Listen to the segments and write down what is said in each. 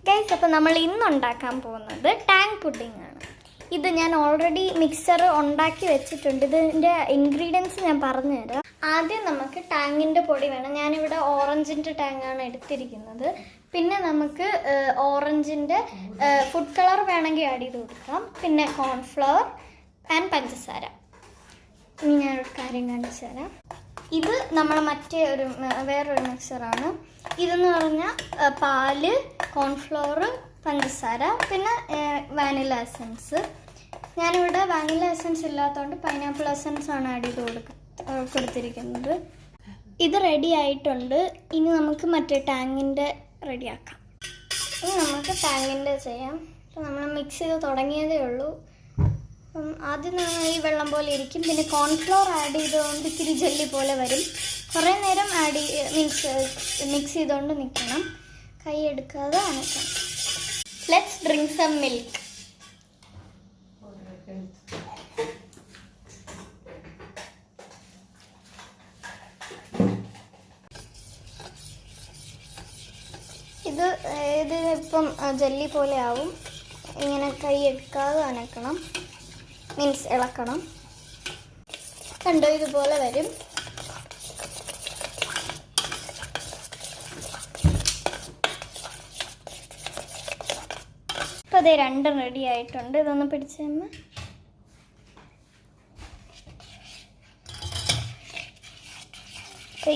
Guys, അപ്പോൾ നമ്മൾ ഇന്ന് ഉണ്ടാക്കാൻ പോകുന്നത് ടാങ് പുഡിംഗ് ആണ്. ഇത് ഞാൻ ഓൾറെഡി മിക്സർ ഉണ്ടാക്കി വെച്ചിട്ടുണ്ട്. ഇതിൻ്റെ ഇൻഗ്രീഡിയൻസ് ഞാൻ പറഞ്ഞുതരാം. ആദ്യം നമുക്ക് ടാങ്ങിൻ്റെ പൊടി വേണം. ഞാനിവിടെ ഓറഞ്ചിൻ്റെ ടാങ്ങാണ് എടുത്തിരിക്കുന്നത്. പിന്നെ നമുക്ക് ഓറഞ്ചിൻ്റെ ഫുഡ് കളർ വേണമെങ്കിൽ ആഡ് ചെയ്ത് കൊടുക്കാം. പിന്നെ കോൺഫ്ലവർ ആൻഡ് പഞ്ചസാര. ഇനി ഞാനൊരു കാര്യം കാണിച്ചു തരാം. ഇത് നമ്മൾ വേറൊരു മിക്സറാണ്. ഇതെന്ന് പറഞ്ഞാൽ പാല്, കോൺഫ്ലവർ, പഞ്ചസാര, പിന്നെ വാനില എസൻസ്. ഞാനിവിടെ വാനില എസൻസ് ഇല്ലാത്തതുകൊണ്ട് പൈനാപ്പിൾ എസൻസ് ആണ് ആഡ് ചെയ്ത് കൊടുത്തിരിക്കുന്നത്. ഇത് റെഡി ആയിട്ടുണ്ട്. ഇനി നമുക്ക് മറ്റേ ടാങ്ങിൻ്റെ റെഡിയാക്കാം. ഇനി നമുക്ക് ടാങ്ങിൻ്റെ ചെയ്യാം. അപ്പോൾ നമ്മൾ മിക്സ് ചെയ്ത് തുടങ്ങിയതേ ഉള്ളൂ. ആദ്യം ഈ വെള്ളം പോലെ ഇരിക്കും. പിന്നെ കോൺഫ്ലവർ ആഡ് ചെയ്തുകൊണ്ട് ഇത്തിരി ജെല്ലി പോലെ വരും. കുറേ നേരം മിക്സ് ചെയ്തുകൊണ്ട് നിൽക്കണം. കൈ എടുക്കാതെ അനക്കണം. Let's drink some milk. ഇതിപ്പം ജെല്ലി പോലെ ആവും. ഇങ്ങനെ കൈ എടുക്കാതെ അനക്കണം, മീൻസ് ഇളക്കണം. കണ്ടോ, ഇതുപോലെ വരും. അപ്പോൾ അതേ രണ്ടും റെഡി ആയിട്ടുണ്ട്. ഇതൊന്ന് പിടിച്ച് തന്ന്.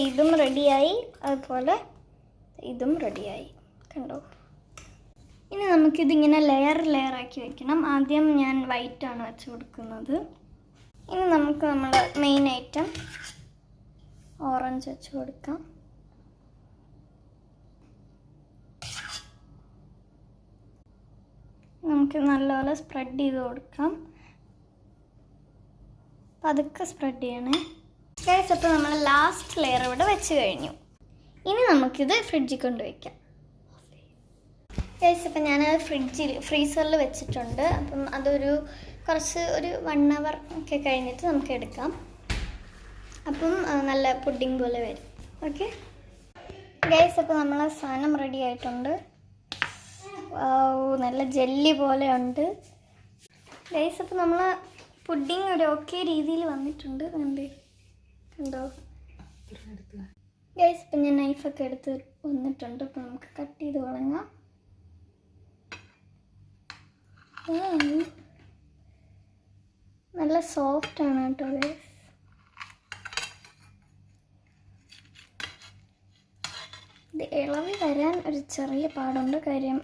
ഇതും റെഡിയായി, അതുപോലെ ഇതും റെഡിയായി. കണ്ടോ. ഇനി നമുക്കിതിങ്ങനെ ലെയർ ആക്കി വെക്കണം. ആദ്യം ഞാൻ വൈറ്റാണ് വെച്ച് കൊടുക്കുന്നത്. ഇനി നമുക്ക് നമ്മുടെ മെയിൻ ഐറ്റം ഓറഞ്ച് വെച്ച് കൊടുക്കാം. നമുക്ക് നല്ലപോലെ സ്പ്രെഡ് ചെയ്ത് കൊടുക്കാം. പതുക്കെ സ്പ്രെഡ് ചെയ്യണേ ഗൈസ്. അപ്പോൾ നമ്മൾ ലാസ്റ്റ് ലെയർ ഇവിടെ വെച്ച് കഴിഞ്ഞു. ഇനി നമുക്കിത് ഫ്രിഡ്ജിൽ കൊണ്ടുവയ്ക്കാം. ഗൈസ്, അപ്പം ഞാനത് ഫ്രീസറിൽ വെച്ചിട്ടുണ്ട്. അപ്പം അതൊരു 1 hour ഒക്കെ കഴിഞ്ഞിട്ട് നമുക്ക് എടുക്കാം. അപ്പം നല്ല പുഡിംഗ് പോലെ വരും. ഓക്കെ ഗൈസ്, അപ്പോൾ നമ്മളെ സാധനം റെഡി ആയിട്ടുണ്ട്. നല്ല ജെല്ലി പോലെ ഉണ്ട് ഗൈസ്. അപ്പോൾ നമ്മൾ പുഡിംഗ് ഒരു ഓക്കെ രീതിയിൽ വന്നിട്ടുണ്ട്. കണ്ടോ ഗൈസ്. ഇപ്പം ഞാൻ നൈഫൊക്കെ എടുത്ത് വന്നിട്ടുണ്ട്. അപ്പം നമുക്ക് കട്ട് ചെയ്ത് തുടങ്ങാം. നല്ല സോഫ്റ്റ് ആണ് കേട്ടോ ഗൈസ്. ഇത് ഇളവി വരാൻ ഒരു ചെറിയ പാടുണ്ട്. കാര്യം